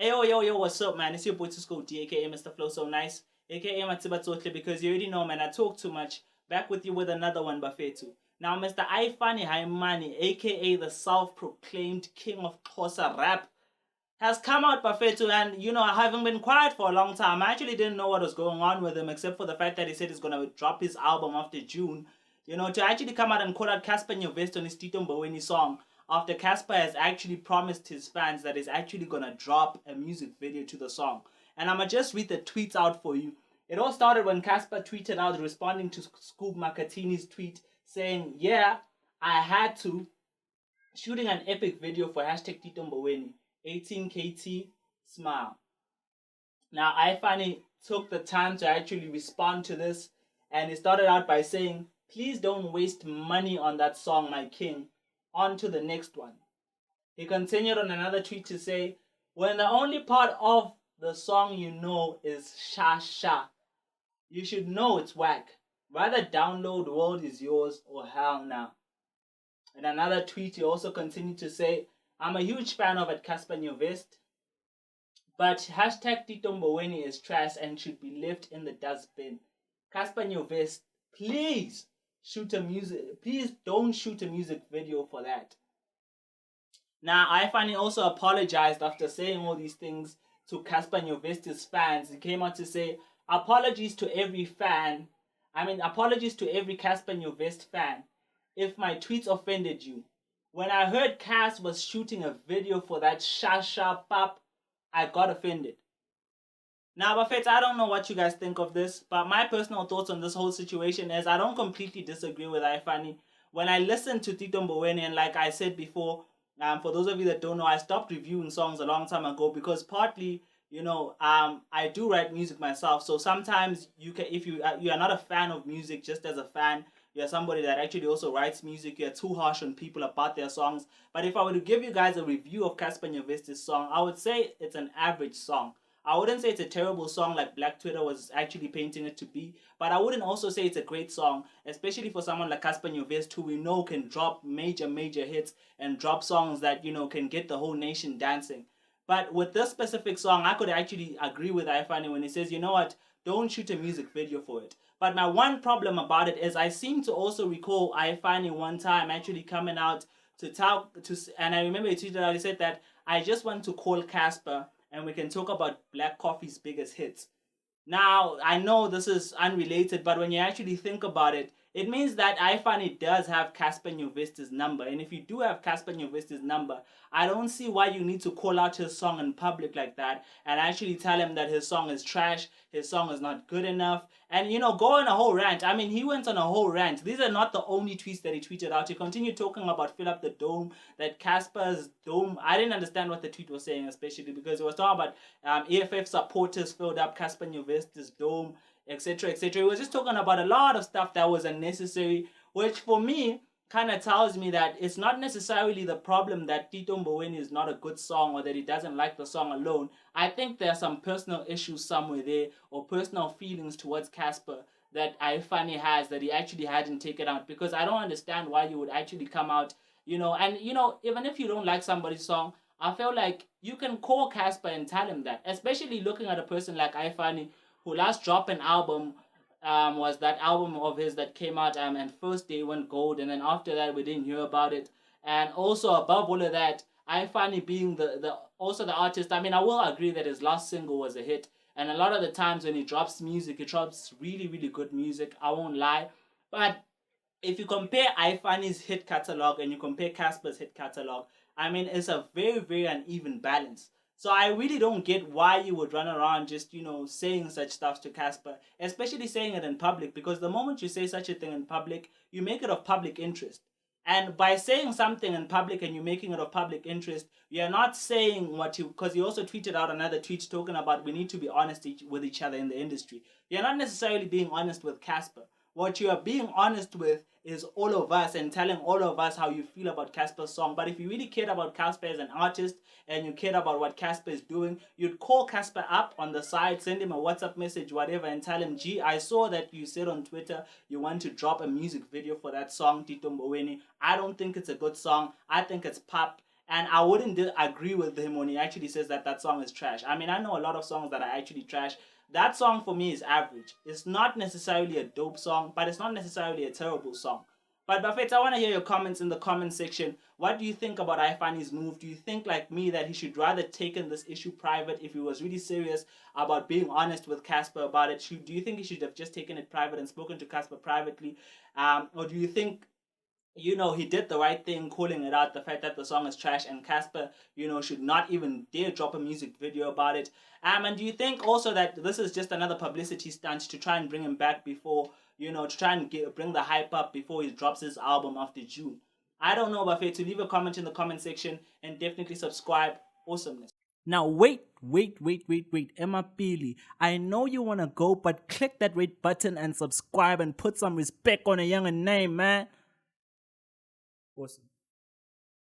Hey, yo, what's up, man? It's your boy to school D, aka Mr. Flow So Nice, aka Matiba Totle, because you already know, man, I talk too much. Back with you with another one, Buffetu. Now, Mr. Ifani Haimani, aka the self proclaimed king of Xhosa rap, has come out, Buffetu, and I haven't been quiet for a long time. I actually didn't know what was going on with him, except for the fact that he said he's gonna drop his album after June. To actually come out and call out Cassper Nyovest on his Tito Mboweni song after Cassper has actually promised his fans that he's actually gonna drop a music video to the song. And I'ma just read the tweets out for you. It all started when Cassper tweeted out responding to Scoop Makatini's tweet saying, "Yeah, I had to shooting an epic video for hashtag Tito Mboweni, 18KT smile." Now, I finally took the time to actually respond to this, and he started out by saying, "Please don't waste money on that song, my king. On to the next one." He continued on another tweet to say, "When the only part of the song you know is sha sha, you should know it's whack. Rather download World Is Yours or Hell Now." In another tweet, he also continued to say, "I'm a huge fan of Cassper Nyovest, but hashtag Tito Mboweni is trash and should be left in the dustbin. Cassper Nyovest, please please don't shoot a music video for that." Now, Ifani also apologized after saying all these things to Cassper Nyovest's fans. He came out to say, apologies to every Cassper Nyovest fan if my tweets offended you. When I heard Cass was shooting a video for that Shasha Pap, I got offended. Now, Buffett, I don't know what you guys think of this, but my personal thoughts on this whole situation is I don't completely disagree with Ifani. When I listened to Tito Mboweni, and like I said before, for those of you that don't know, I stopped reviewing songs a long time ago because partly, I do write music myself. So sometimes if you are not a fan of music, just as a fan, you're somebody that actually also writes music. You're too harsh on people about their songs. But if I were to give you guys a review of Cassper Nyovest's song, I would say it's an average song. I wouldn't say it's a terrible song like Black Twitter was actually painting it to be, but I wouldn't also say it's a great song, especially for someone like Cassper Nyovest, who we know can drop major hits and drop songs that, can get the whole nation dancing. But with this specific song, I could actually agree with Ifani when he says, you know what, don't shoot a music video for it. But my one problem about it is I seem to also recall Ifani one time actually coming out and I remember he tweeted out, he said that I just want to call Cassper and we can talk about Black Coffee's biggest hits. Now, I know this is unrelated, but when you actually think about it, it means that Ifani does have Cassper Nyovest's number. And if you do have Cassper Nyovest's number, I don't see why you need to call out his song in public like that and actually tell him that his song is trash, his song is not good enough, and, go on a whole rant. I mean, he went on a whole rant. These are not the only tweets that he tweeted out. He continued talking about fill up the dome, that Casper's dome. I didn't understand what the tweet was saying, especially because it was talking about EFF supporters filled up Cassper Nyovest's dome, etc., etc. He was just talking about a lot of stuff that was unnecessary, which for me kind of tells me that it's not necessarily the problem that Tito Mboweni is not a good song or that he doesn't like the song alone. I think there are some personal issues somewhere there or personal feelings towards Cassper that Ifani has that he actually hadn't taken out, because I don't understand why you would actually come out, even if you don't like somebody's song, I feel like you can call Cassper and tell him that, especially looking at a person like Ifani who last dropped an album was that album of his that came out and first day went gold, and then after that we didn't hear about it. And also above all of that, Ifani being also the artist, I mean, I will agree that his last single was a hit, and a lot of the times when he drops music, he drops really good music, I won't lie. But if you compare Ifani's hit catalog and you compare Cassper's hit catalog, I mean, it's a very uneven balance. So I really don't get why you would run around just, saying such stuff to Cassper, especially saying it in public, because the moment you say such a thing in public, you make it of public interest. And by saying something in public and you're making it of public interest, you're not saying because he also tweeted out another tweet talking about we need to be honest with each other in the industry. You're not necessarily being honest with Cassper. What you are being honest with is all of us and telling all of us how you feel about Cassper's song. But if you really cared about Cassper as an artist and you cared about what Cassper is doing, you'd call Cassper up on the side, send him a WhatsApp message, whatever, and tell him, gee, I saw that you said on Twitter you want to drop a music video for that song, Tito Mboweni. I don't think it's a good song. I think it's pop. And I wouldn't agree with him when he actually says that that song is trash. I mean, I know a lot of songs that are actually trash. That song for me is average. It's not necessarily a dope song, but it's not necessarily a terrible song. But Buffett, I want to hear your comments in the comment section. What do you think about Ifani's move? Do you think, like me, that he should rather taken this issue private if he was really serious about being honest with Cassper about it? Do you think he should have just taken it private and spoken to Cassper privately? Or do you think, he did the right thing calling it out, the fact that the song is trash, and Cassper, should not even dare drop a music video about it? And do you think also that this is just another publicity stunt to try and bring him back before, to try and bring the hype up before he drops his album after June? I don't know, Buffet. To leave a comment in the comment section and definitely subscribe. Awesomeness. Now, wait, Emma Pili. I know you want to go, but click that red button and subscribe and put some respect on a younger name, man. Awesome.